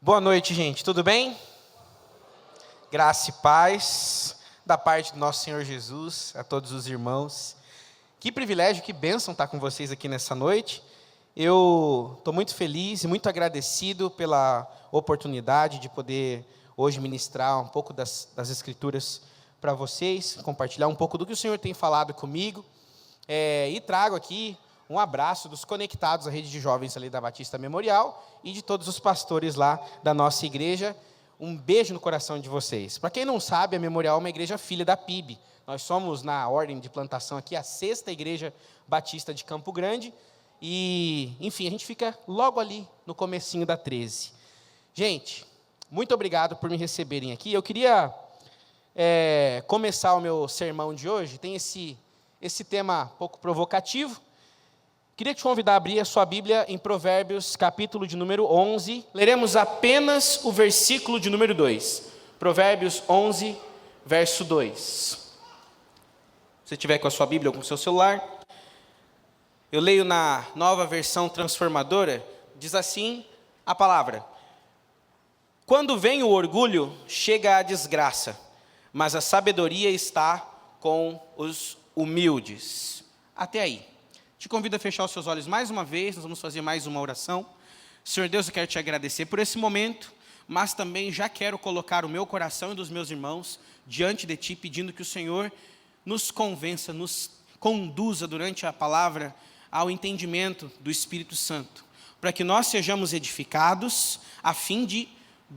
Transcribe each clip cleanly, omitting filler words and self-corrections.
Boa noite, gente. Tudo bem? Graça e paz da parte do nosso Senhor Jesus a todos os irmãos. Que privilégio, que bênção estar com vocês aqui nessa noite. Eu estou muito feliz e muito agradecido pela oportunidade de poder hoje ministrar um pouco das Escrituras para vocês, compartilhar um pouco do que o Senhor tem falado comigo. E trago aqui um abraço dos conectados à rede de jovens ali da Batista Memorial e de todos os pastores lá da nossa igreja. Um beijo no coração de vocês. Para quem não sabe, a Memorial é uma igreja filha da PIB. Nós somos, na ordem de plantação aqui, a 6ª igreja batista de Campo Grande. E, enfim, a gente fica logo ali no comecinho da 13. Gente, muito obrigado por me receberem aqui. Eu queria começar o meu sermão de hoje. Tem esse tema um pouco provocativo. Queria te convidar a abrir a sua Bíblia em Provérbios, capítulo de número 11. Leremos apenas o versículo de número 2. Provérbios 11, verso 2. Se você estiver com a sua Bíblia ou com o seu celular, eu leio na Nova Versão Transformadora, diz assim a palavra: quando vem o orgulho, chega a desgraça, mas a sabedoria está com os humildes. Até aí. Te convido a fechar os seus olhos mais uma vez, nós vamos fazer mais uma oração. Senhor Deus, eu quero te agradecer por esse momento, mas também já quero colocar o meu coração e dos meus irmãos diante de Ti, pedindo que o Senhor nos convença, nos conduza durante a palavra ao entendimento do Espírito Santo, para que nós sejamos edificados a fim de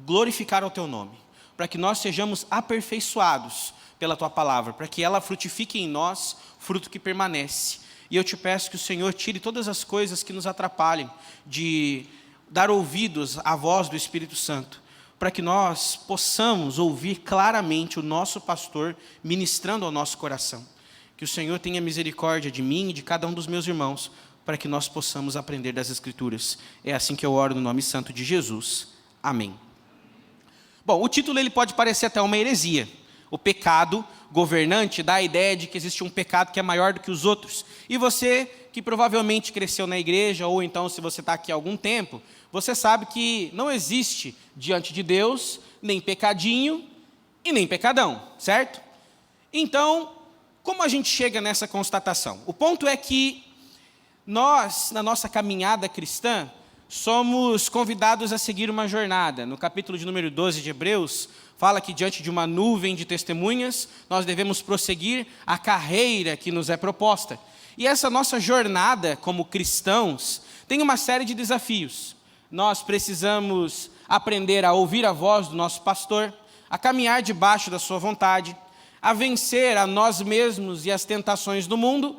glorificar o Teu nome, para que nós sejamos aperfeiçoados pela Tua palavra, para que ela frutifique em nós fruto que permanece. E eu te peço que o Senhor tire todas as coisas que nos atrapalhem de dar ouvidos à voz do Espírito Santo, para que nós possamos ouvir claramente o nosso pastor ministrando ao nosso coração. Que o Senhor tenha misericórdia de mim e de cada um dos meus irmãos, para que nós possamos aprender das Escrituras. É assim que eu oro no nome santo de Jesus. Amém. Bom, o título ele pode parecer até uma heresia. O pecado governante dá a ideia de que existe um pecado que é maior do que os outros. E você, que provavelmente cresceu na igreja, ou então se você está aqui há algum tempo, você sabe que não existe diante de Deus nem pecadinho e nem pecadão, certo? Então, como a gente chega nessa constatação? O ponto é que nós, na nossa caminhada cristã, somos convidados a seguir uma jornada. No capítulo de número 12 de Hebreus, fala que diante de uma nuvem de testemunhas, nós devemos prosseguir a carreira que nos é proposta. E essa nossa jornada como cristãos tem uma série de desafios. Nós precisamos aprender a ouvir a voz do nosso pastor, a caminhar debaixo da sua vontade, a vencer a nós mesmos e as tentações do mundo,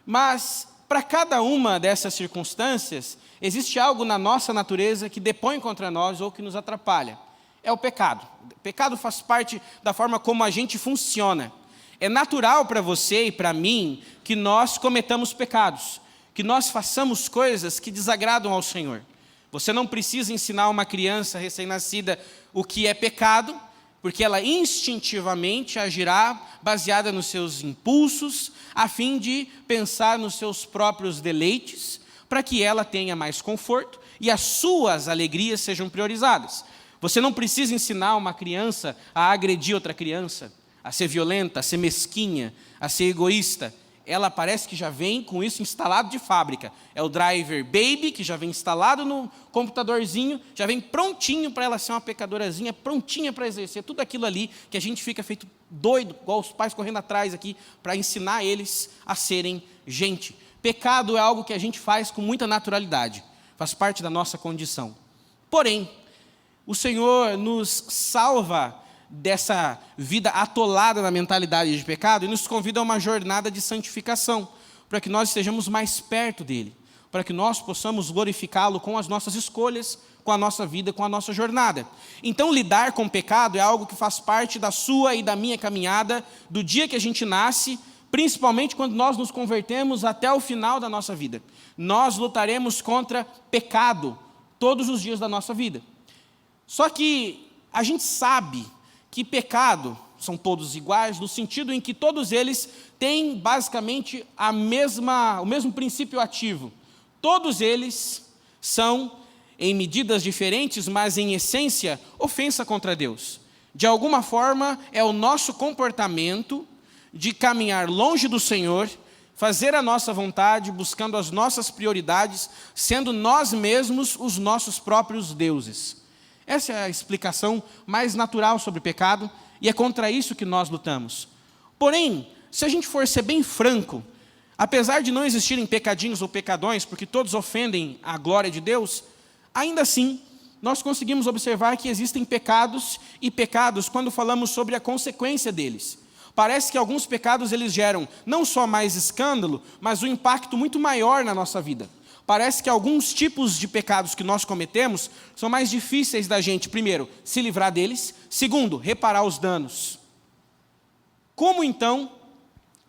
mas para cada uma dessas circunstâncias, existe algo na nossa natureza que depõe contra nós ou que nos atrapalha. É o pecado. O pecado faz parte da forma como a gente funciona. É natural para você e para mim que nós cometamos pecados, que nós façamos coisas que desagradam ao Senhor. Você não precisa ensinar uma criança recém-nascida o que é pecado, porque ela instintivamente agirá baseada nos seus impulsos, a fim de pensar nos seus próprios deleites, para que ela tenha mais conforto e as suas alegrias sejam priorizadas. Você não precisa ensinar uma criança a agredir outra criança, a ser violenta, a ser mesquinha, a ser egoísta. Ela parece que já vem com isso instalado de fábrica. É o driver baby, que já vem instalado no computadorzinho, já vem prontinho para ela ser uma pecadorazinha, prontinha para exercer tudo aquilo ali, que a gente fica feito doido, igual os pais correndo atrás aqui, para ensinar eles a serem gente. Pecado é algo que a gente faz com muita naturalidade, faz parte da nossa condição. Porém, o Senhor nos salva dessa vida atolada na mentalidade de pecado e nos convida a uma jornada de santificação, para que nós estejamos mais perto dEle, para que nós possamos glorificá-lo com as nossas escolhas, com a nossa vida, com a nossa jornada. Então, lidar com o pecado é algo que faz parte da sua e da minha caminhada, do dia que a gente nasce, principalmente quando nós nos convertemos até o final da nossa vida. Nós lutaremos contra pecado todos os dias da nossa vida. Só que a gente sabe que pecado são todos iguais, no sentido em que todos eles têm basicamente o mesmo princípio ativo. Todos eles são em medidas diferentes, mas em essência, ofensa contra Deus. De alguma forma, é o nosso comportamento de caminhar longe do Senhor, fazer a nossa vontade, buscando as nossas prioridades, sendo nós mesmos os nossos próprios deuses. Essa é a explicação mais natural sobre o pecado, e é contra isso que nós lutamos. Porém, se a gente for ser bem franco, apesar de não existirem pecadinhos ou pecadões, porque todos ofendem a glória de Deus, ainda assim, nós conseguimos observar que existem pecados e pecados quando falamos sobre a consequência deles. Parece que alguns pecados eles geram não só mais escândalo, mas um impacto muito maior na nossa vida. Parece que alguns tipos de pecados que nós cometemos são mais difíceis da gente, primeiro, se livrar deles, segundo, reparar os danos. Como então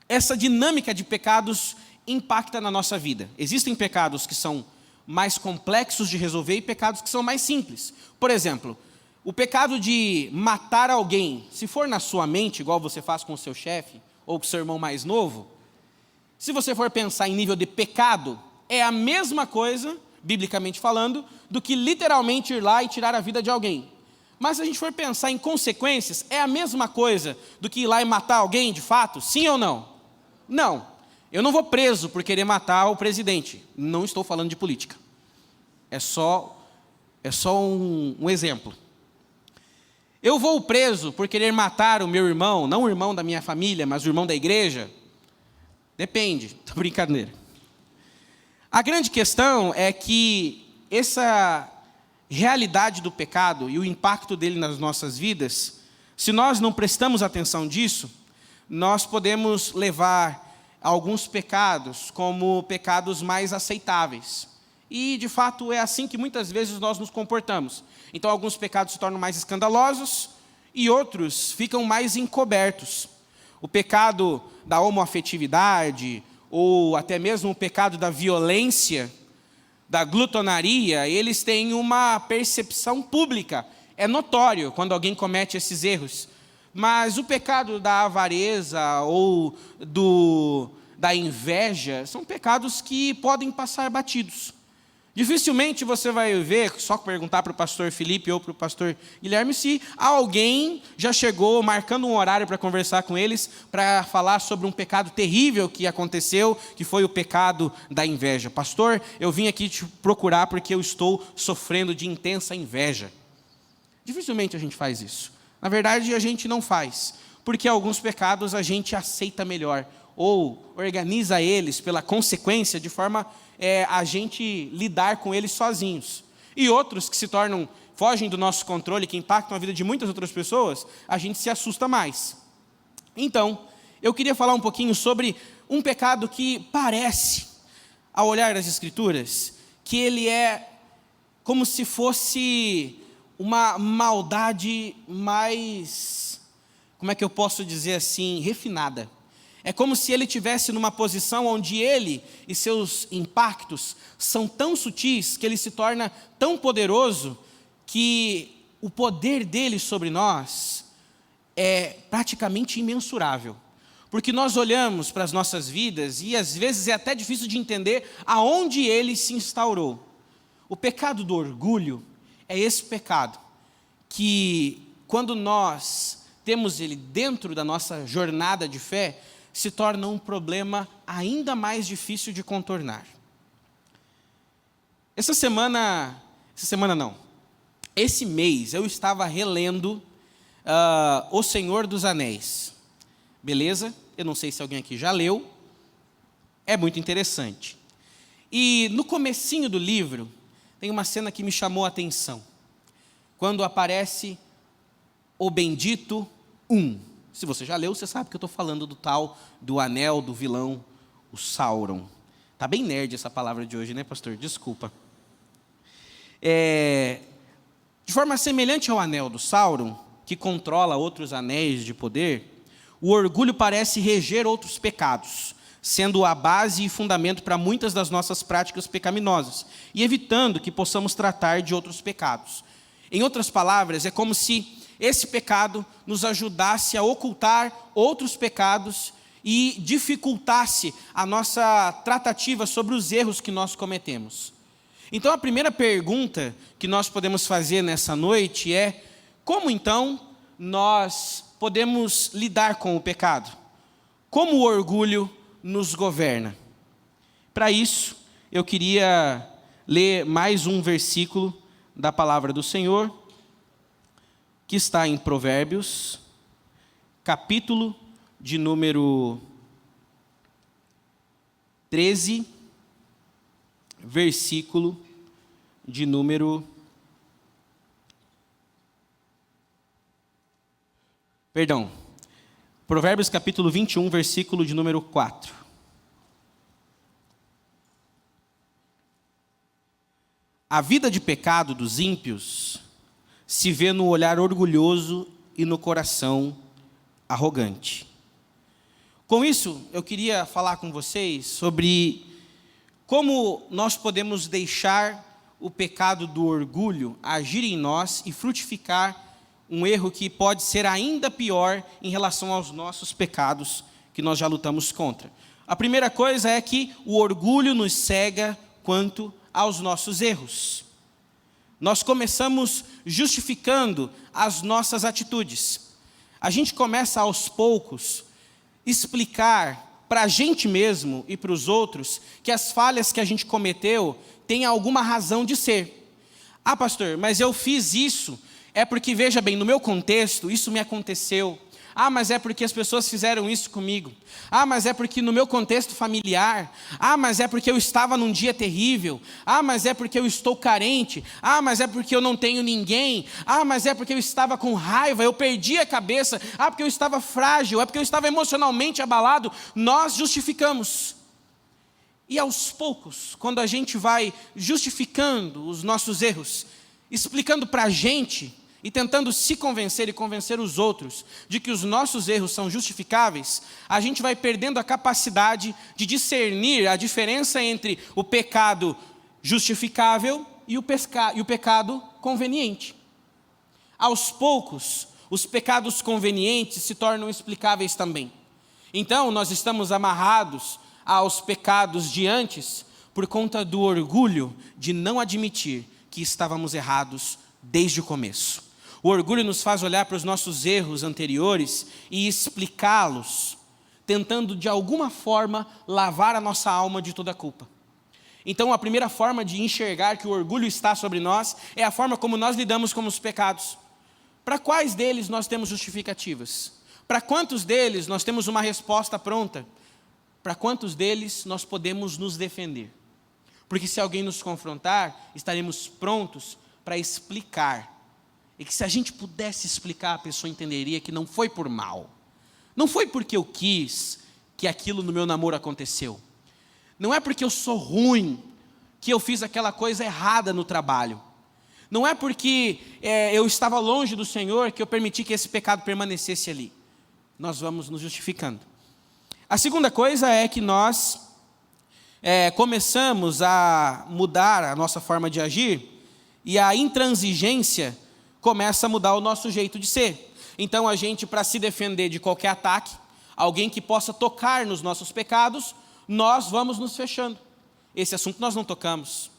essa dinâmica de pecados impacta na nossa vida? Existem pecados que são mais complexos de resolver e pecados que são mais simples. Por exemplo, o pecado de matar alguém, se for na sua mente, igual você faz com o seu chefe ou com o seu irmão mais novo, se você for pensar em nível de pecado, é a mesma coisa, biblicamente falando, do que literalmente ir lá e tirar a vida de alguém. Mas se a gente for pensar em consequências, é a mesma coisa do que ir lá e matar alguém de fato? Sim ou não? Não. Eu não vou preso por querer matar o presidente. Não estou falando de política. É só um exemplo. Eu vou preso por querer matar o meu irmão, não o irmão da minha família, mas o irmão da igreja? Depende, tô brincadeira. A grande questão é que essa realidade do pecado e o impacto dele nas nossas vidas, se nós não prestamos atenção disso, nós podemos levar alguns pecados como pecados mais aceitáveis. E, de fato, é assim que muitas vezes nós nos comportamos. Então, alguns pecados se tornam mais escandalosos e outros ficam mais encobertos. O pecado da homoafetividade, ou até mesmo o pecado da violência, da glutonaria, eles têm uma percepção pública. É notório quando alguém comete esses erros. Mas o pecado da avareza ou da inveja são pecados que podem passar batidos. Dificilmente você vai ver, só perguntar para o pastor Felipe ou para o pastor Guilherme, se alguém já chegou marcando um horário para conversar com eles, para falar sobre um pecado terrível que aconteceu, que foi o pecado da inveja. Pastor, eu vim aqui te procurar porque eu estou sofrendo de intensa inveja. Dificilmente a gente faz isso. Na verdade, a gente não faz, porque alguns pecados a gente aceita melhor, ou organiza eles pela consequência, de forma a gente lidar com eles sozinhos. E outros que fogem do nosso controle, que impactam a vida de muitas outras pessoas, a gente se assusta mais. Então, eu queria falar um pouquinho sobre um pecado que parece, ao olhar das Escrituras, que ele é como se fosse uma maldade mais, como é que eu posso dizer assim, refinada. É como se ele estivesse numa posição onde ele e seus impactos são tão sutis, que ele se torna tão poderoso, que o poder dele sobre nós é praticamente imensurável. Porque nós olhamos para as nossas vidas e às vezes é até difícil de entender aonde ele se instaurou. O pecado do orgulho é esse pecado que, quando nós temos ele dentro da nossa jornada de fé, se torna um problema ainda mais difícil de contornar. Esse mês eu estava relendo O Senhor dos Anéis. Beleza? Eu não sei se alguém aqui já leu. É muito interessante. E no comecinho do livro, tem uma cena que me chamou a atenção. Quando aparece o bendito Se você já leu, você sabe que eu estou falando do anel do vilão, o Sauron. Está bem nerd essa palavra de hoje, né, pastor? Desculpa. De forma semelhante ao anel do Sauron, que controla outros anéis de poder, o orgulho parece reger outros pecados, sendo a base e fundamento para muitas das nossas práticas pecaminosas, e evitando que possamos tratar de outros pecados. Em outras palavras, é como se esse pecado nos ajudasse a ocultar outros pecados e dificultasse a nossa tratativa sobre os erros que nós cometemos. Então a primeira pergunta que nós podemos fazer nessa noite é: como então nós podemos lidar com o pecado? Como o orgulho nos governa? Para isso, eu queria ler mais um versículo da palavra do Senhor, que está em Provérbios, capítulo de número 13, versículo de número... Perdão. Provérbios capítulo 21, versículo de número 4. A vida de pecado dos ímpios se vê no olhar orgulhoso e no coração arrogante. Com isso, eu queria falar com vocês sobre como nós podemos deixar o pecado do orgulho agir em nós e frutificar um erro que pode ser ainda pior em relação aos nossos pecados que nós já lutamos contra. A primeira coisa é que o orgulho nos cega quanto aos nossos erros. Nós começamos justificando as nossas atitudes. A gente começa aos poucos explicar para a gente mesmo e para os outros que as falhas que a gente cometeu têm alguma razão de ser. Ah, pastor, mas eu fiz isso, é porque, veja bem, no meu contexto, isso me aconteceu. Ah, mas é porque as pessoas fizeram isso comigo. Ah, mas é porque no meu contexto familiar. Ah, mas é porque eu estava num dia terrível. Ah, mas é porque eu estou carente. Ah, mas é porque eu não tenho ninguém. Ah, mas é porque eu estava com raiva, eu perdi a cabeça. Ah, porque eu estava frágil. É porque eu estava emocionalmente abalado. Nós justificamos. E aos poucos, quando a gente vai justificando os nossos erros, explicando para a gente e tentando se convencer e convencer os outros de que os nossos erros são justificáveis, a gente vai perdendo a capacidade de discernir a diferença entre o pecado justificável e o pecado conveniente. Aos poucos, os pecados convenientes se tornam explicáveis também. Então, nós estamos amarrados aos pecados de antes por conta do orgulho de não admitir que estávamos errados desde o começo. O orgulho nos faz olhar para os nossos erros anteriores e explicá-los, tentando de alguma forma lavar a nossa alma de toda a culpa. Então a primeira forma de enxergar que o orgulho está sobre nós é a forma como nós lidamos com os pecados. Para quais deles nós temos justificativas? Para quantos deles nós temos uma resposta pronta? Para quantos deles nós podemos nos defender? Porque se alguém nos confrontar, estaremos prontos para explicar. E que se a gente pudesse explicar, a pessoa entenderia que não foi por mal. Não foi porque eu quis que aquilo no meu namoro aconteceu. Não é porque eu sou ruim que eu fiz aquela coisa errada no trabalho. Não é porque eu estava longe do Senhor que eu permiti que esse pecado permanecesse ali. Nós vamos nos justificando. A segunda coisa é que nós começamos a mudar a nossa forma de agir e a intransigência começa a mudar o nosso jeito de ser. Então a gente, para se defender de qualquer ataque, alguém que possa tocar nos nossos pecados, nós vamos nos fechando. Esse assunto nós não tocamos.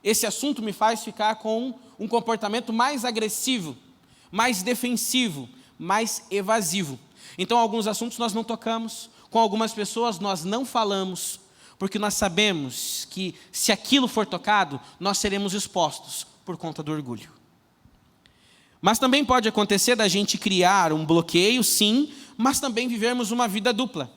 Esse assunto me faz ficar com um comportamento mais agressivo, mais defensivo, mais evasivo. Então alguns assuntos nós não tocamos, com algumas pessoas nós não falamos, porque nós sabemos que se aquilo for tocado, nós seremos expostos por conta do orgulho. Mas também pode acontecer da gente criar um bloqueio, sim, mas também vivermos uma vida dupla.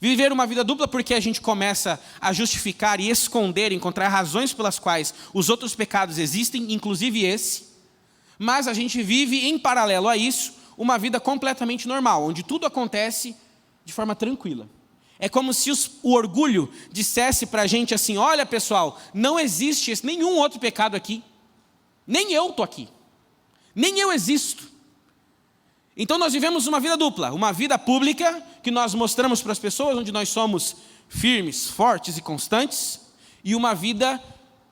Viver uma vida dupla porque a gente começa a justificar e esconder, encontrar razões pelas quais os outros pecados existem, inclusive esse, mas a gente vive em paralelo a isso uma vida completamente normal, onde tudo acontece de forma tranquila. É como se o orgulho dissesse para a gente assim: olha pessoal, não existe nenhum outro pecado aqui, nem eu estou aqui. Nem eu existo. Então nós vivemos uma vida dupla, uma vida pública que nós mostramos para as pessoas, onde nós somos firmes, fortes e constantes, e uma vida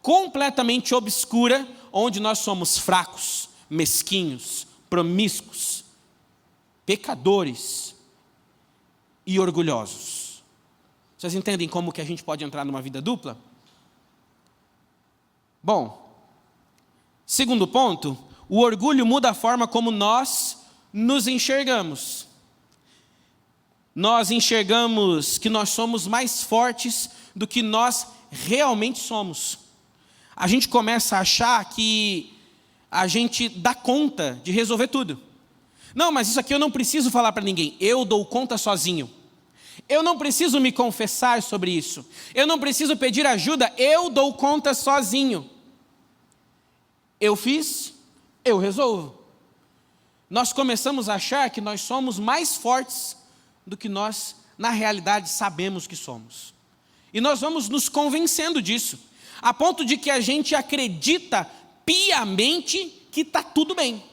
completamente obscura, onde nós somos fracos, mesquinhos, promíscuos, pecadores e orgulhosos. Vocês entendem como que a gente pode entrar numa vida dupla? Bom, segundo ponto, o orgulho muda a forma como nós nos enxergamos. Nós enxergamos que nós somos mais fortes do que nós realmente somos. A gente começa a achar que a gente dá conta de resolver tudo. Não, mas isso aqui eu não preciso falar para ninguém, eu dou conta sozinho. Eu não preciso me confessar sobre isso. Eu não preciso pedir ajuda, eu dou conta sozinho. Eu fiz, eu resolvo. Nós começamos a achar que nós somos mais fortes do que nós, na realidade, sabemos que somos. E nós vamos nos convencendo disso, a ponto de que a gente acredita piamente que está tudo bem.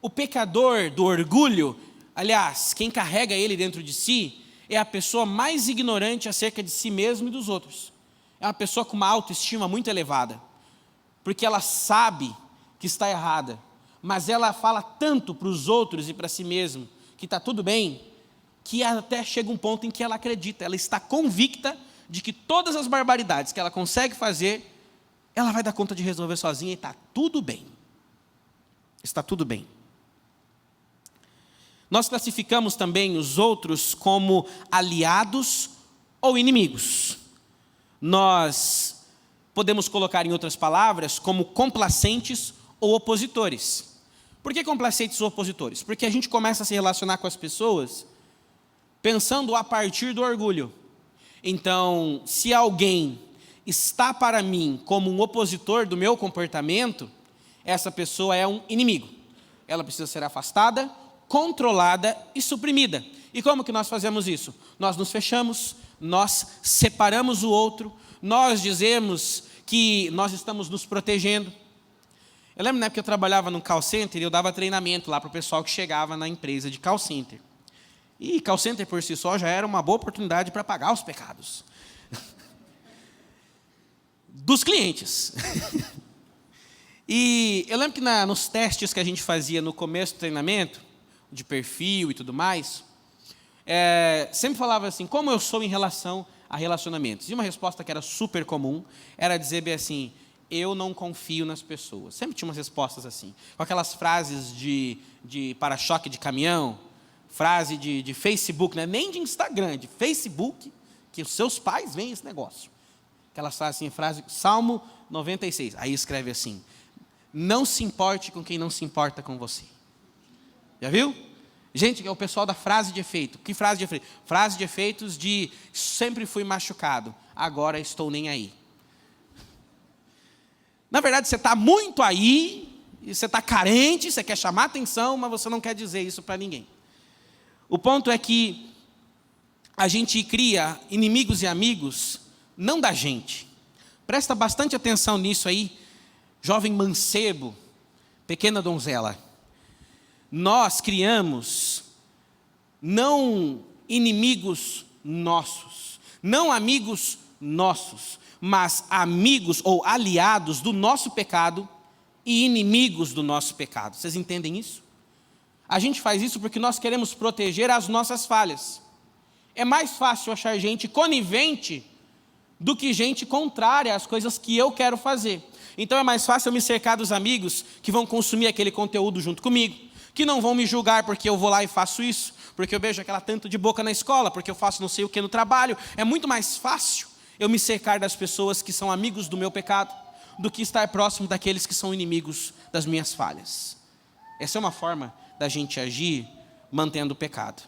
O pecador do orgulho, aliás, quem carrega ele dentro de si, é a pessoa mais ignorante acerca de si mesmo e dos outros. É uma pessoa com uma autoestima muito elevada, porque ela sabe que está errada, mas ela fala tanto para os outros e para si mesma que está tudo bem, que até chega um ponto em que ela acredita, ela está convicta de que todas as barbaridades que ela consegue fazer, ela vai dar conta de resolver sozinha e está tudo bem. Está tudo bem. Nós classificamos também os outros como aliados ou inimigos. Nós podemos colocar em outras palavras como complacentes ou opositores. Por que complacentes ou opositores? Porque a gente começa a se relacionar com as pessoas pensando a partir do orgulho. Então, se alguém está para mim como um opositor do meu comportamento, essa pessoa é um inimigo. Ela precisa ser afastada, controlada e suprimida. E como que nós fazemos isso? Nós nos fechamos, nós separamos o outro, nós dizemos que nós estamos nos protegendo. Eu lembro na época que eu trabalhava no call center e eu dava treinamento lá para o pessoal que chegava na empresa de call center. E call center por si só já era uma boa oportunidade para pagar os pecados dos clientes. E eu lembro que nos testes que a gente fazia no começo do treinamento, de perfil e tudo mais, sempre falava assim, como eu sou em relação a relacionamentos? E uma resposta que era super comum, era dizer bem assim, eu não confio nas pessoas. Sempre tinha umas respostas assim, com aquelas frases de para-choque de caminhão, frase de Facebook, né? Nem de Instagram, de Facebook, que os seus pais veem esse negócio. Aquelas frases assim, frase, Salmo 96, aí escreve assim, não se importe com quem não se importa com você. Já viu? Gente, é o pessoal da frase de efeito. Que frase de efeito? Frase de efeitos de sempre fui machucado, agora estou nem aí. Na verdade, você está muito aí, e você está carente, você quer chamar atenção, mas você não quer dizer isso para ninguém. O ponto é que a gente cria inimigos e amigos, não da gente. Presta bastante atenção nisso aí, jovem mancebo, pequena donzela. Nós criamos não inimigos nossos, não amigos nossos, mas amigos ou aliados do nosso pecado e inimigos do nosso pecado. Vocês entendem isso? A gente faz isso porque nós queremos proteger as nossas falhas. É mais fácil achar gente conivente do que gente contrária às coisas que eu quero fazer. Então é mais fácil eu me cercar dos amigos que vão consumir aquele conteúdo junto comigo, que não vão me julgar porque eu vou lá e faço isso, porque eu beijo aquela tanto de boca na escola, porque eu faço não sei o que no trabalho. É muito mais fácil eu me cercar das pessoas que são amigos do meu pecado, do que estar próximo daqueles que são inimigos das minhas falhas. Essa é uma forma da gente agir mantendo o pecado.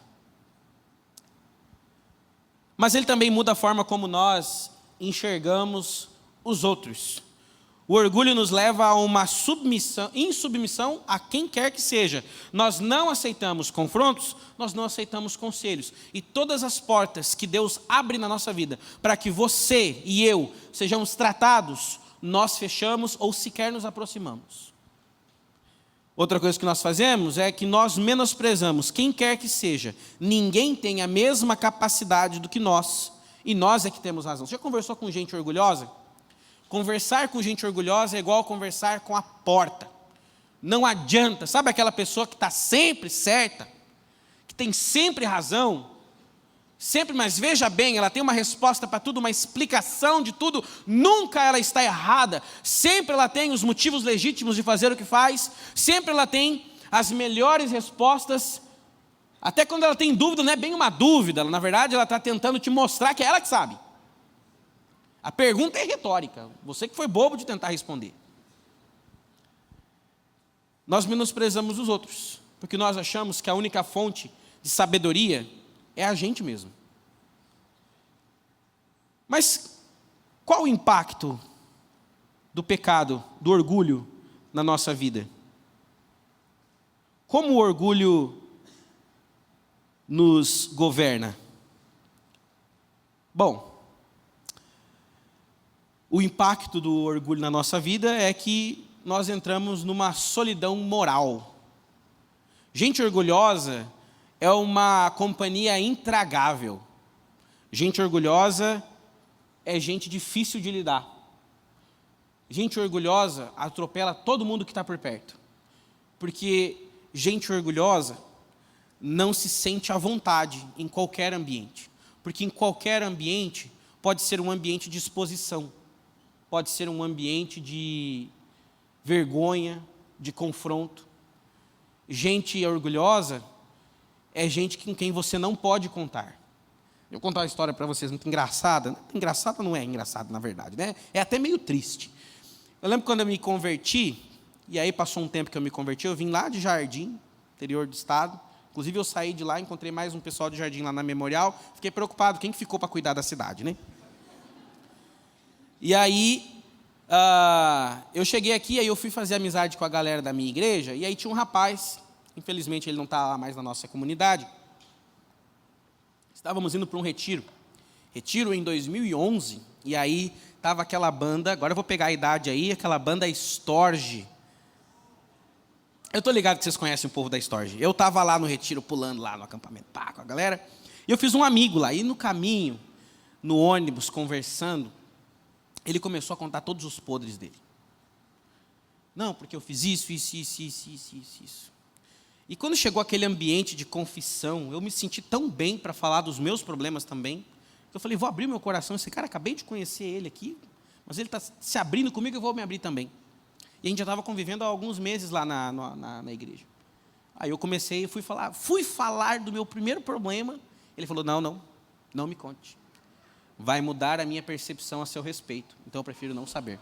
Mas ele também muda a forma como nós enxergamos os outros. O orgulho nos leva a uma insubmissão a quem quer que seja. Nós não aceitamos confrontos, nós não aceitamos conselhos. E todas as portas que Deus abre na nossa vida para que você e eu sejamos tratados, nós fechamos ou sequer nos aproximamos. Outra coisa que nós fazemos é que nós menosprezamos quem quer que seja. Ninguém tem a mesma capacidade do que nós, e nós é que temos razão. Você já conversou com gente orgulhosa? Conversar com gente orgulhosa é igual conversar com a porta. Não adianta. Sabe aquela pessoa que está sempre certa? Que tem sempre razão? Sempre, mas veja bem, ela tem uma resposta para tudo, uma explicação de tudo, nunca ela está errada, sempre ela tem os motivos legítimos de fazer o que faz, sempre ela tem as melhores respostas, até quando ela tem dúvida, não é bem uma dúvida, na verdade ela está tentando te mostrar que é ela que sabe. A pergunta é retórica, você que foi bobo de tentar responder. Nós menosprezamos os outros, porque nós achamos que a única fonte de sabedoria é a gente mesmo. Mas qual o impacto do pecado, do orgulho na nossa vida? Como o orgulho nos governa? Bom, o impacto do orgulho na nossa vida é que nós entramos numa solidão moral. Gente orgulhosa é uma companhia intragável. Gente orgulhosa é gente difícil de lidar. Gente orgulhosa atropela todo mundo que está por perto. Porque gente orgulhosa não se sente à vontade em qualquer ambiente. Porque em qualquer ambiente pode ser um ambiente de exposição. Pode ser um ambiente de vergonha, de confronto. Gente orgulhosa é gente com quem você não pode contar. Eu vou contar uma história para vocês muito engraçada. Engraçada não é engraçada, na verdade, né? É até meio triste. Eu lembro quando eu me converti, e aí passou um tempo que eu me converti, eu vim lá de Jardim, interior do estado. Inclusive eu saí de lá, encontrei mais um pessoal de Jardim lá na Memorial. Fiquei preocupado, quem que ficou para cuidar da cidade, né? E aí, eu cheguei aqui, aí eu fui fazer amizade com a galera da minha igreja, e aí tinha um rapaz, infelizmente ele não está mais na nossa comunidade. Estávamos indo para um retiro em 2011, e aí estava aquela banda, agora eu vou pegar a idade aí, aquela banda Storge. Eu estou ligado que vocês conhecem o povo da Storge. Eu estava lá no retiro, pulando lá no acampamento, com a galera, e eu fiz um amigo lá, e no caminho, no ônibus, conversando, ele começou a contar todos os podres dele. Não, porque eu fiz isso. E quando chegou aquele ambiente de confissão, eu me senti tão bem para falar dos meus problemas também, que eu falei, vou abrir meu coração, esse cara, acabei de conhecer ele aqui, mas ele está se abrindo comigo, eu vou me abrir também. E a gente já estava convivendo há alguns meses lá na igreja. Aí eu comecei, fui falar do meu primeiro problema, ele falou, não me conte. Vai mudar a minha percepção a seu respeito, então eu prefiro não saber.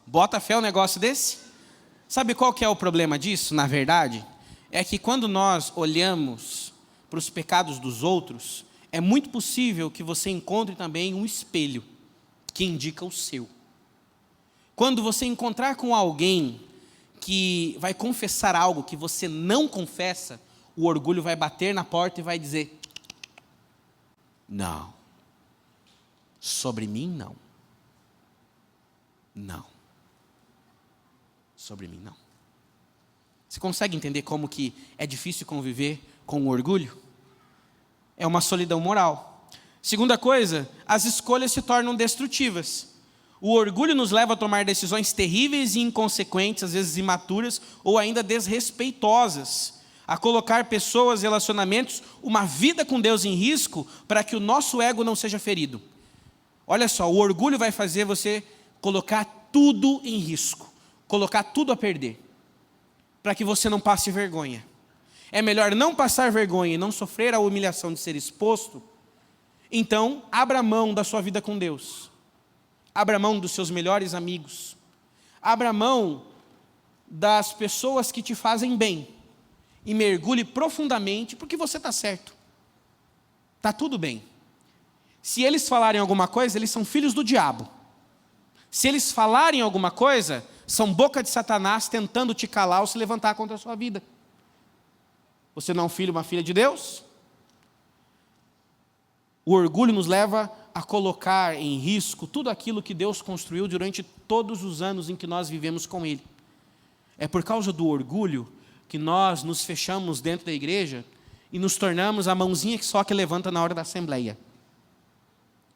Bota fé um negócio desse? Sabe qual que é o problema disso, na verdade? É que quando nós olhamos para os pecados dos outros, é muito possível que você encontre também um espelho que indica o seu. Quando você encontrar com alguém que vai confessar algo que você não confessa, o orgulho vai bater na porta e vai dizer, não, sobre mim não. Não. Sobre mim não. Você consegue entender como que é difícil conviver com o orgulho? É uma solidão moral. Segunda coisa, as escolhas se tornam destrutivas. O orgulho nos leva a tomar decisões terríveis e inconsequentes, às vezes imaturas ou ainda desrespeitosas, a colocar pessoas, relacionamentos, uma vida com Deus em risco para que o nosso ego não seja ferido. Olha só, o orgulho vai fazer você colocar tudo em risco, colocar tudo a perder, para que você não passe vergonha. É melhor não passar vergonha e não sofrer a humilhação de ser exposto. Então, abra mão da sua vida com Deus. Abra mão dos seus melhores amigos. Abra mão das pessoas que te fazem bem. E mergulhe profundamente, porque você está certo. Está tudo bem. Se eles falarem alguma coisa, eles são filhos do diabo. Se eles falarem alguma coisa, são boca de Satanás tentando te calar ou se levantar contra a sua vida. Você não é um filho, uma filha de Deus? O orgulho nos leva a colocar em risco tudo aquilo que Deus construiu durante todos os anos em que nós vivemos com Ele. É por causa do orgulho que nós nos fechamos dentro da igreja e nos tornamos a mãozinha que levanta na hora da assembleia,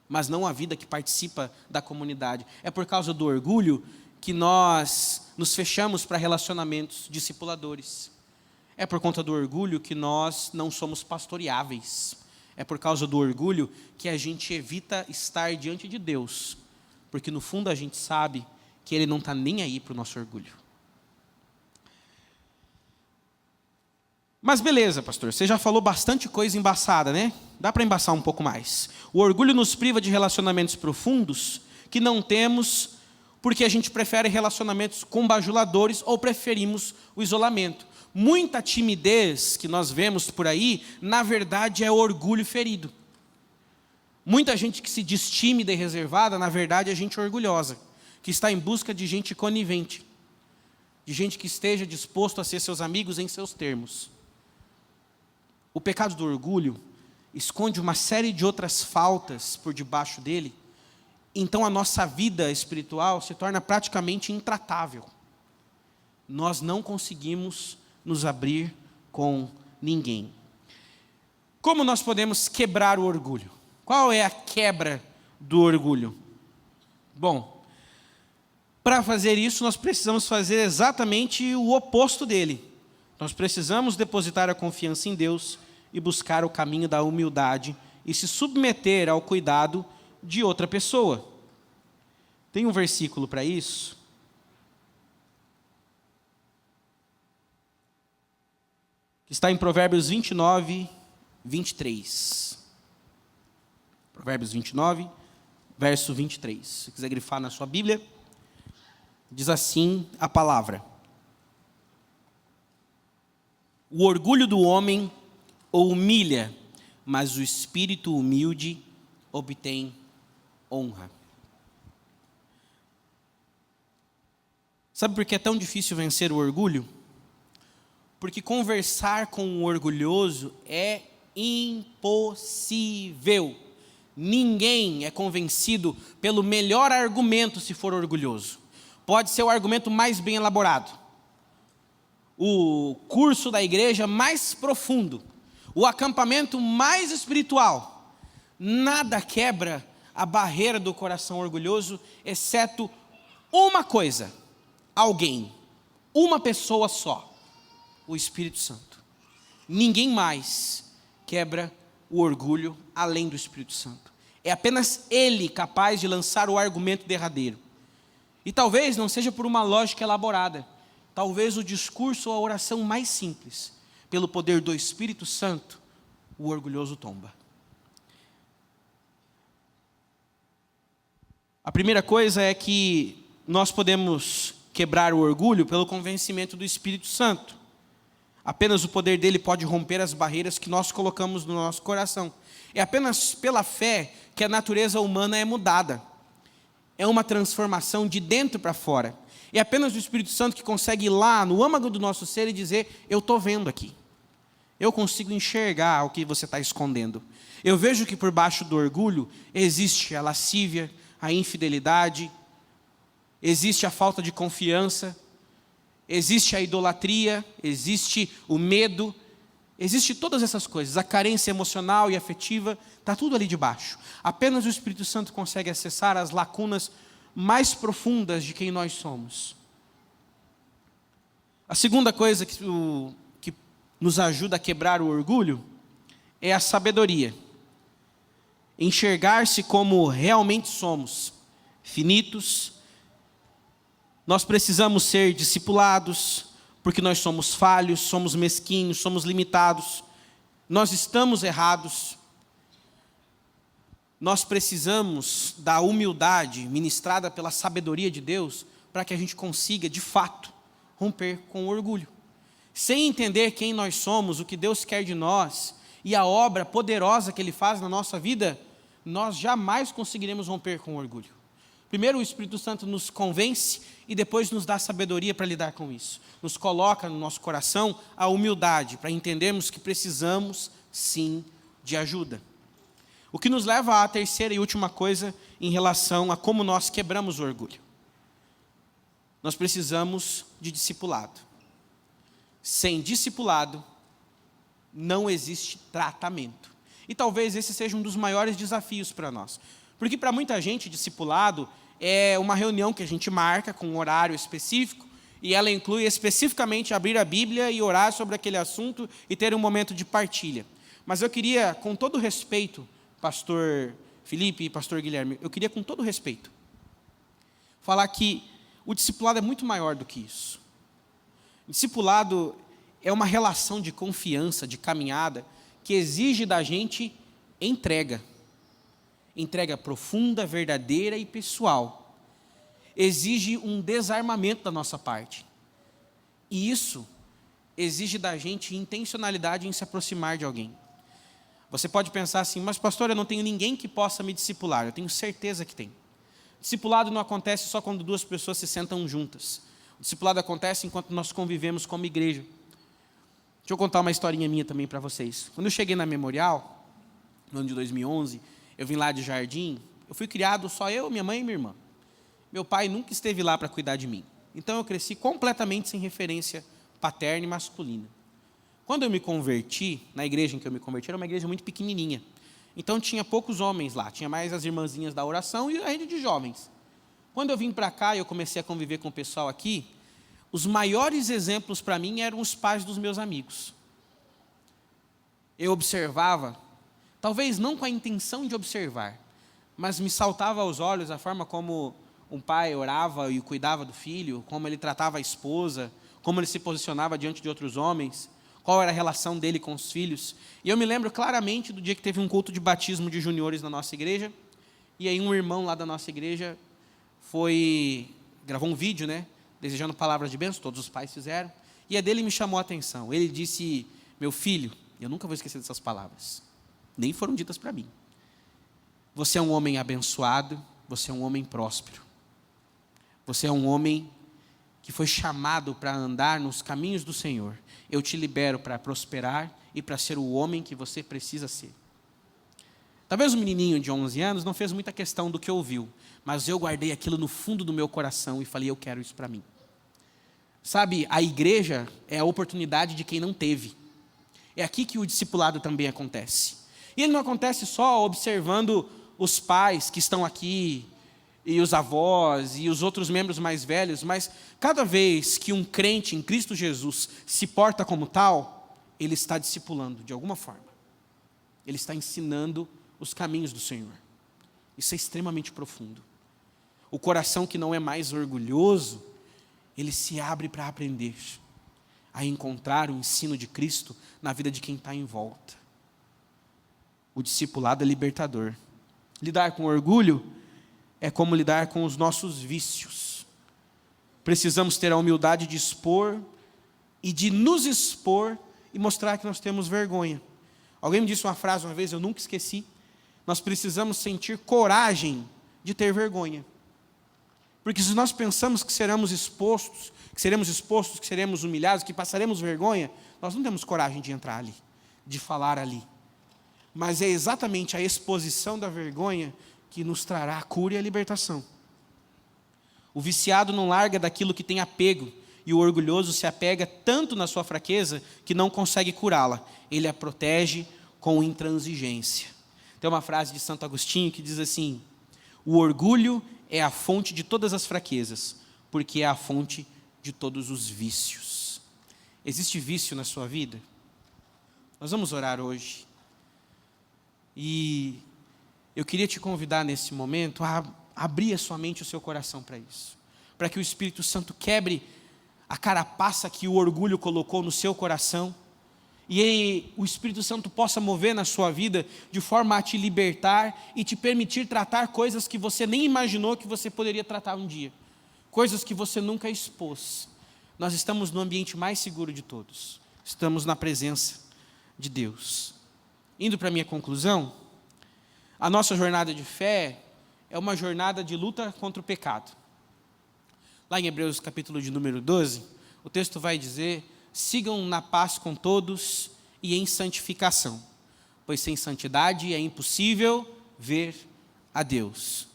mas não a vida que participa da comunidade. É por causa do orgulho que nós nos fechamos para relacionamentos discipuladores. É por conta do orgulho que nós não somos pastoreáveis. É por causa do orgulho que a gente evita estar diante de Deus. Porque no fundo a gente sabe que Ele não está nem aí para o nosso orgulho. Mas beleza, pastor, você já falou bastante coisa embaçada, né? Dá para embaçar um pouco mais. O orgulho nos priva de relacionamentos profundos que não temos porque a gente prefere relacionamentos com bajuladores ou preferimos o isolamento. Muita timidez que nós vemos por aí, na verdade é orgulho ferido. Muita gente que se diz tímida e reservada, na verdade é gente orgulhosa, que está em busca de gente conivente, de gente que esteja disposto a ser seus amigos em seus termos. O pecado do orgulho esconde uma série de outras faltas por debaixo dele, então a nossa vida espiritual se torna praticamente intratável. Nós não conseguimos nos abrir com ninguém. Como nós podemos quebrar o orgulho? Qual é a quebra do orgulho? Bom, para fazer isso nós precisamos fazer exatamente o oposto dele. Nós precisamos depositar a confiança em Deus e buscar o caminho da humildade e se submeter ao cuidado de outra pessoa. Tem um versículo para isso. Que está em Provérbios 29, 23. Provérbios 29, verso 23. Se quiser grifar na sua Bíblia, diz assim a palavra: o orgulho do homem o humilha, mas o espírito humilde obtém honra. Sabe por que é tão difícil vencer o orgulho? Porque conversar com um orgulhoso é impossível. Ninguém é convencido pelo melhor argumento se for orgulhoso. Pode ser o argumento mais bem elaborado, o curso da igreja mais profundo, o acampamento mais espiritual. Nada quebra a barreira do coração orgulhoso, exceto uma coisa: alguém, uma pessoa só, o Espírito Santo. Ninguém mais quebra o orgulho além do Espírito Santo. É apenas Ele capaz de lançar o argumento derradeiro. E talvez não seja por uma lógica elaborada, talvez o discurso ou a oração mais simples, pelo poder do Espírito Santo, o orgulhoso tomba. A primeira coisa é que nós podemos quebrar o orgulho pelo convencimento do Espírito Santo. Apenas o poder dele pode romper as barreiras que nós colocamos no nosso coração. É apenas pela fé que a natureza humana é mudada. É uma transformação de dentro para fora. É apenas o Espírito Santo que consegue ir lá no âmago do nosso ser e dizer: eu estou vendo aqui. Eu consigo enxergar o que você está escondendo. Eu vejo que por baixo do orgulho existe a lascívia, a infidelidade, existe a falta de confiança, existe a idolatria, existe o medo, existe todas essas coisas, a carência emocional e afetiva, está tudo ali debaixo. Apenas o Espírito Santo consegue acessar as lacunas mais profundas de quem nós somos. A segunda coisa que nos ajuda a quebrar o orgulho é a sabedoria. Enxergar-se como realmente somos, finitos. Nós precisamos ser discipulados, porque nós somos falhos, somos mesquinhos, somos limitados, nós estamos errados. Nós precisamos da humildade ministrada pela sabedoria de Deus para que a gente consiga, de fato, romper com o orgulho. Sem entender quem nós somos, o que Deus quer de nós e a obra poderosa que Ele faz na nossa vida, nós jamais conseguiremos romper com o orgulho. Primeiro o Espírito Santo nos convence e depois nos dá sabedoria para lidar com isso. Nos coloca no nosso coração a humildade para entendermos que precisamos sim de ajuda. O que nos leva à terceira e última coisa em relação a como nós quebramos o orgulho. Nós precisamos de discipulado. Sem discipulado, não existe tratamento. E talvez esse seja um dos maiores desafios para nós. Porque para muita gente, discipulado é uma reunião que a gente marca com um horário específico E ela inclui especificamente abrir a Bíblia e orar sobre aquele assunto e ter um momento de partilha. Mas eu queria, com todo respeito, pastor Felipe e pastor Guilherme, eu queria com todo respeito falar que o discipulado é muito maior do que isso. O discipulado é uma relação de confiança, de caminhada, que exige da gente entrega. Entrega profunda, verdadeira e pessoal. Exige um desarmamento da nossa parte. E isso exige da gente intencionalidade em se aproximar de alguém. Você pode pensar assim, mas pastor, eu não tenho ninguém que possa me discipular. Eu tenho certeza que tem. Discipulado não acontece só quando duas pessoas se sentam juntas. O discipulado acontece enquanto nós convivemos como igreja. Deixa eu contar uma historinha minha também para vocês. Quando eu cheguei na Memorial, no ano de 2011, eu vim lá de Jardim, eu fui criado só eu, minha mãe e minha irmã. Meu pai nunca esteve lá para cuidar de mim. Então eu cresci completamente sem referência paterna e masculina. Quando eu me converti, na igreja em que eu me converti, era uma igreja muito pequenininha. Então tinha poucos homens lá, tinha mais as irmãzinhas da oração e a rede de jovens. Quando eu vim para cá e eu comecei a conviver com o pessoal aqui, os maiores exemplos para mim eram os pais dos meus amigos. Eu observava, talvez não com a intenção de observar, mas me saltava aos olhos a forma como um pai orava e cuidava do filho, como ele tratava a esposa, como ele se posicionava diante de outros homens, qual era a relação dele com os filhos. E eu me lembro claramente do dia que teve um culto de batismo de juniores na nossa igreja, e aí um irmão lá da nossa igreja gravou um vídeo, desejando palavras de bênção, todos os pais fizeram, e a dele me chamou a atenção. Ele disse, meu filho, eu nunca vou esquecer dessas palavras, nem foram ditas para mim. Você é um homem abençoado, você é um homem próspero. Você é um homem que foi chamado para andar nos caminhos do Senhor. Eu te libero para prosperar e para ser o homem que você precisa ser. Talvez o menininho de 11 anos não fez muita questão do que ouviu, mas eu guardei aquilo no fundo do meu coração e falei, eu quero isso para mim. Sabe, a igreja é a oportunidade de quem não teve. É aqui que o discipulado também acontece. E ele não acontece só observando os pais que estão aqui, e os avós, e os outros membros mais velhos, mas cada vez que um crente em Cristo Jesus se porta como tal, ele está discipulando de alguma forma. Ele está ensinando os caminhos do Senhor. Isso é extremamente profundo. O coração que não é mais orgulhoso, ele se abre para aprender, a encontrar o ensino de Cristo na vida de quem está em volta. O discipulado é libertador. Lidar com orgulho é como lidar com os nossos vícios. Precisamos ter a humildade de expor e de nos expor e mostrar que nós temos vergonha. Alguém me disse uma frase uma vez, eu nunca esqueci. Nós precisamos sentir coragem de ter vergonha. Porque se nós pensamos que seremos expostos, que seremos humilhados, que passaremos vergonha, nós não temos coragem de entrar ali, de falar ali. Mas é exatamente a exposição da vergonha que nos trará a cura e a libertação. O viciado não larga daquilo que tem apego, e o orgulhoso se apega tanto na sua fraqueza que não consegue curá-la. Ele a protege com intransigência. Tem uma frase de Santo Agostinho que diz assim, o orgulho é a fonte de todas as fraquezas, porque é a fonte de todos os vícios. Existe vício na sua vida? Nós vamos orar hoje. E eu queria te convidar nesse momento a abrir a sua mente e o seu coração para isso. Para que o Espírito Santo quebre a carapaça que o orgulho colocou no seu coração. E aí, o Espírito Santo possa mover na sua vida de forma a te libertar e te permitir tratar coisas que você nem imaginou que você poderia tratar um dia. Coisas que você nunca expôs. Nós estamos no ambiente mais seguro de todos. Estamos na presença de Deus. Indo para a minha conclusão, a nossa jornada de fé é uma jornada de luta contra o pecado. Lá em Hebreus capítulo de número 12, o texto vai dizer, sigam na paz com todos e em santificação, pois sem santidade é impossível ver a Deus.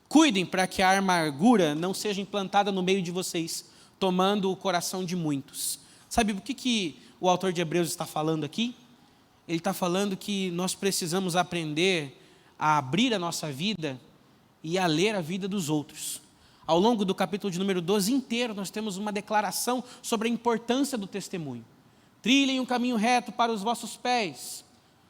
Cuidem para que a amargura não seja implantada no meio de vocês, tomando o coração de muitos. Sabe o que o autor de Hebreus está falando aqui? Ele está falando que nós precisamos aprender a abrir a nossa vida e a ler a vida dos outros. Ao longo do capítulo de número 12 inteiro, nós temos uma declaração sobre a importância do testemunho. Trilhem um caminho reto para os vossos pés.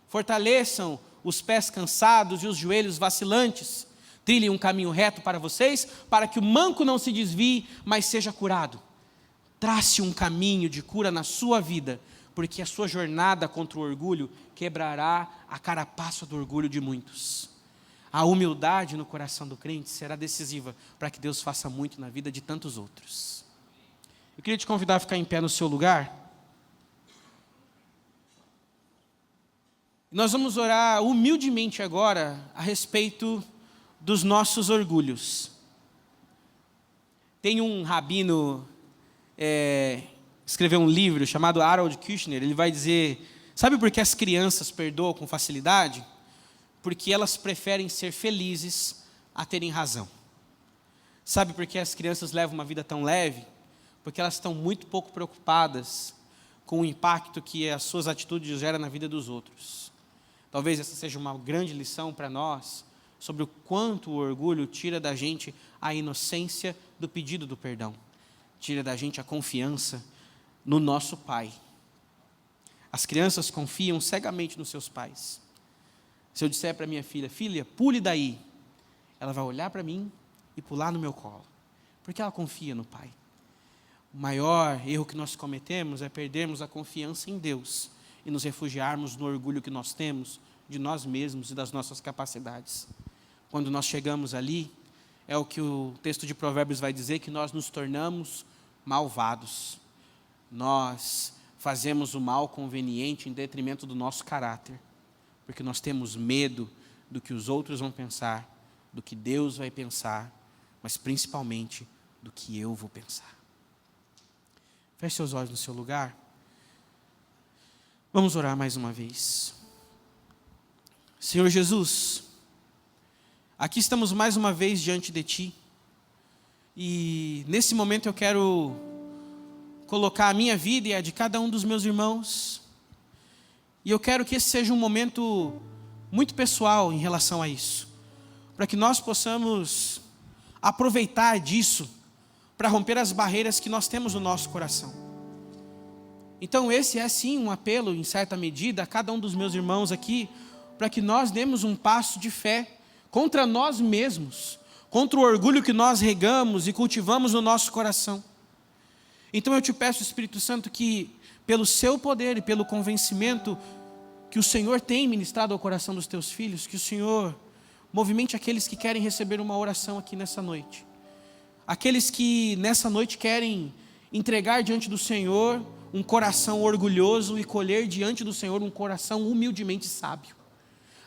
Fortaleçam os pés cansados e os joelhos vacilantes. Trilhem um caminho reto para vocês, para que o manco não se desvie, mas seja curado. Trace um caminho de cura na sua vida, porque a sua jornada contra o orgulho quebrará a carapaça do orgulho de muitos. A humildade no coração do crente será decisiva para que Deus faça muito na vida de tantos outros. Eu queria te convidar a ficar em pé no seu lugar. Nós vamos orar humildemente agora a respeito dos nossos orgulhos. Tem um rabino, escreveu um livro chamado Harold Kushner. Ele vai dizer, sabe por que as crianças perdoam com facilidade? Porque elas preferem ser felizes a terem razão. Sabe por que as crianças levam uma vida tão leve? Porque elas estão muito pouco preocupadas com o impacto que as suas atitudes geram na vida dos outros. Talvez essa seja uma grande lição para nós, sobre o quanto o orgulho tira da gente a inocência do pedido do perdão. Tira da gente a confiança no nosso Pai. As crianças confiam cegamente nos seus pais. Se eu disser para minha filha, filha, pule daí, ela vai olhar para mim e pular no meu colo, porque ela confia no Pai. O maior erro que nós cometemos é perdermos a confiança em Deus e nos refugiarmos no orgulho que nós temos de nós mesmos e das nossas capacidades. Quando nós chegamos ali, é o que o texto de Provérbios vai dizer, que nós nos tornamos malvados. Nós fazemos o mal conveniente em detrimento do nosso caráter, porque nós temos medo do que os outros vão pensar, do que Deus vai pensar, mas principalmente do que eu vou pensar. Feche seus olhos no seu lugar. Vamos orar mais uma vez. Senhor Jesus, aqui estamos mais uma vez diante de Ti, e nesse momento eu quero colocar a minha vida e a de cada um dos meus irmãos, e eu quero que esse seja um momento muito pessoal em relação a isso, para que nós possamos aproveitar disso para romper as barreiras que nós temos no nosso coração. Então esse é sim um apelo, em certa medida, a cada um dos meus irmãos aqui, para que nós demos um passo de fé contra nós mesmos, contra o orgulho que nós regamos e cultivamos no nosso coração. Então eu te peço, Espírito Santo, que pelo seu poder e pelo convencimento que o Senhor tem ministrado ao coração dos teus filhos, que o Senhor movimente aqueles que querem receber uma oração aqui nessa noite. Aqueles que nessa noite querem entregar diante do Senhor um coração orgulhoso e colher diante do Senhor um coração humildemente sábio.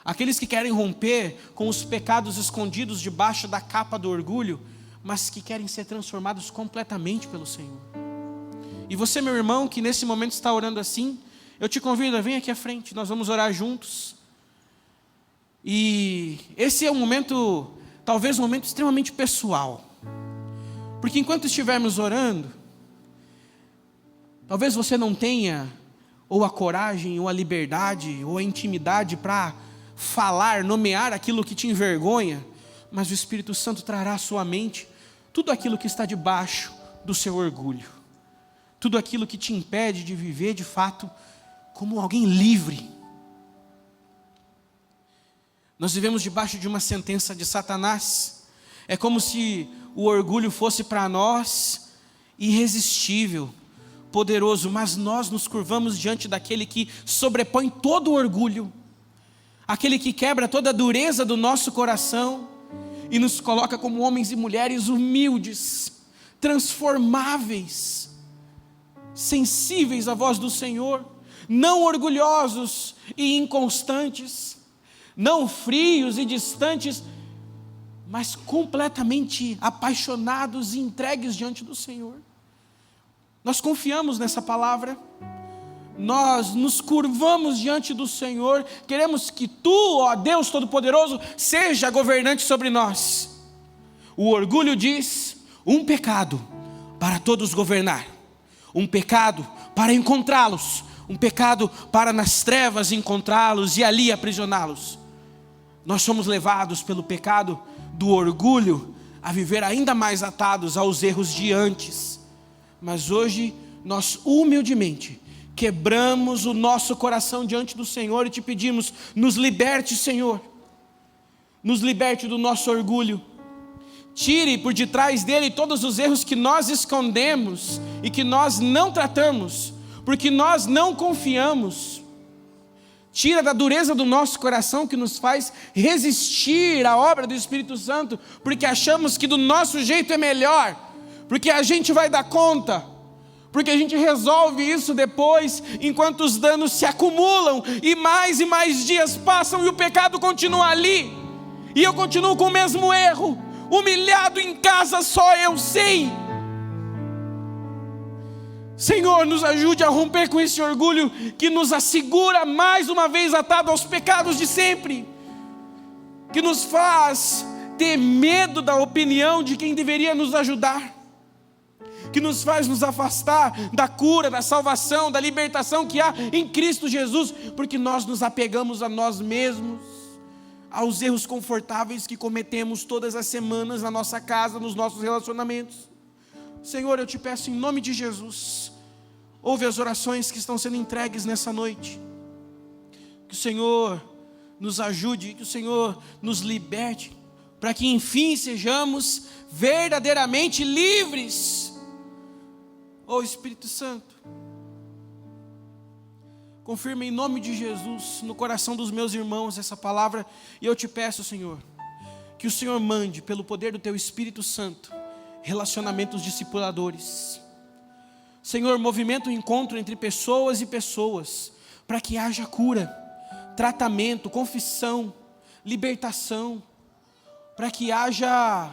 Aqueles que querem romper com os pecados escondidos debaixo da capa do orgulho, mas que querem ser transformados completamente pelo Senhor. E você, meu irmão, que nesse momento está orando assim, eu te convido a vir aqui à frente, nós vamos orar juntos. E esse é um momento, talvez um momento extremamente pessoal. Porque enquanto estivermos orando, talvez você não tenha ou a coragem, ou a liberdade, ou a intimidade para falar, nomear aquilo que te envergonha, mas o Espírito Santo trará à sua mente tudo aquilo que está debaixo do seu orgulho, tudo aquilo que te impede de viver de fato como alguém livre. Nós vivemos debaixo de uma sentença de Satanás. É como se o orgulho fosse para nós irresistível, poderoso, mas nós nos curvamos diante daquele que sobrepõe todo o orgulho, aquele que quebra toda a dureza do nosso coração e nos coloca como homens e mulheres humildes, transformáveis, sensíveis à voz do Senhor, não orgulhosos e inconstantes, não frios e distantes, mas completamente apaixonados e entregues diante do Senhor. Nós confiamos nessa palavra, nós nos curvamos diante do Senhor, queremos que Tu, ó Deus Todo-Poderoso, seja governante sobre nós. O orgulho diz, um pecado para todos governar, um pecado para encontrá-los, um pecado para nas trevas encontrá-los e ali aprisioná-los. Nós somos levados pelo pecado do orgulho a viver ainda mais atados aos erros de antes. Mas hoje nós humildemente quebramos o nosso coração diante do Senhor e te pedimos: nos liberte, Senhor. Nos liberte do nosso orgulho. Tire por detrás dele todos os erros que nós escondemos e que nós não tratamos, porque nós não confiamos. Tira da dureza do nosso coração que nos faz resistir à obra do Espírito Santo, porque achamos que do nosso jeito é melhor, porque a gente vai dar conta, porque a gente resolve isso depois, enquanto os danos se acumulam e mais dias passam e o pecado continua ali, e eu continuo com o mesmo erro, humilhado em casa, só eu sei. Senhor, nos ajude a romper com esse orgulho que nos assegura mais uma vez atado aos pecados de sempre, que nos faz ter medo da opinião de quem deveria nos ajudar, que nos faz nos afastar da cura, da salvação, da libertação que há em Cristo Jesus, porque nós nos apegamos a nós mesmos, aos erros confortáveis que cometemos todas as semanas na nossa casa, nos nossos relacionamentos. Senhor, eu te peço em nome de Jesus, ouve as orações que estão sendo entregues nessa noite, que o Senhor nos ajude, que o Senhor nos liberte, para que enfim sejamos verdadeiramente livres. Ó Espírito Santo, confirma em nome de Jesus no coração dos meus irmãos essa palavra, e eu te peço, Senhor, que o Senhor mande pelo poder do teu Espírito Santo relacionamentos discipuladores. Senhor, movimenta o encontro entre pessoas e pessoas, para que haja cura, tratamento, confissão, libertação, para que haja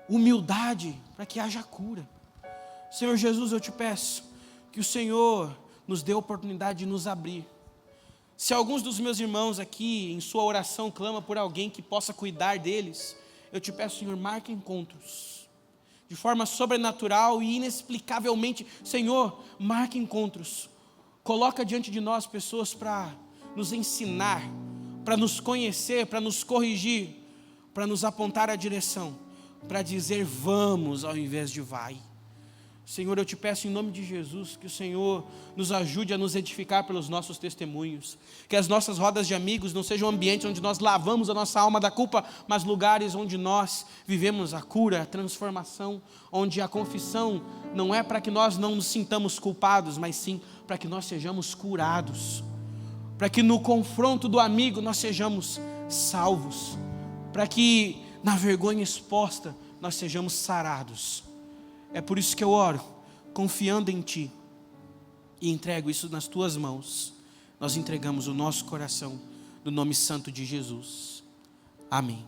humildade, para que haja cura. Senhor Jesus, eu te peço que o Senhor nos dê a oportunidade de nos abrir. Se alguns dos meus irmãos aqui, em sua oração, clama por alguém que possa cuidar deles, eu te peço, Senhor, marque encontros de forma sobrenatural e inexplicavelmente. Senhor, marque encontros, coloca diante de nós pessoas para nos ensinar, para nos conhecer, para nos corrigir, para nos apontar a direção, para dizer vamos ao invés de vai. Senhor, eu te peço em nome de Jesus que o Senhor nos ajude a nos edificar pelos nossos testemunhos, que as nossas rodas de amigos não sejam ambientes onde nós lavamos a nossa alma da culpa, mas lugares onde nós vivemos a cura, a transformação, onde a confissão não é para que nós não nos sintamos culpados, mas sim para que nós sejamos curados, para que no confronto do amigo nós sejamos salvos, para que na vergonha exposta nós sejamos sarados. É por isso que eu oro, confiando em Ti, e entrego isso nas Tuas mãos. Nós entregamos o nosso coração, no nome santo de Jesus. Amém.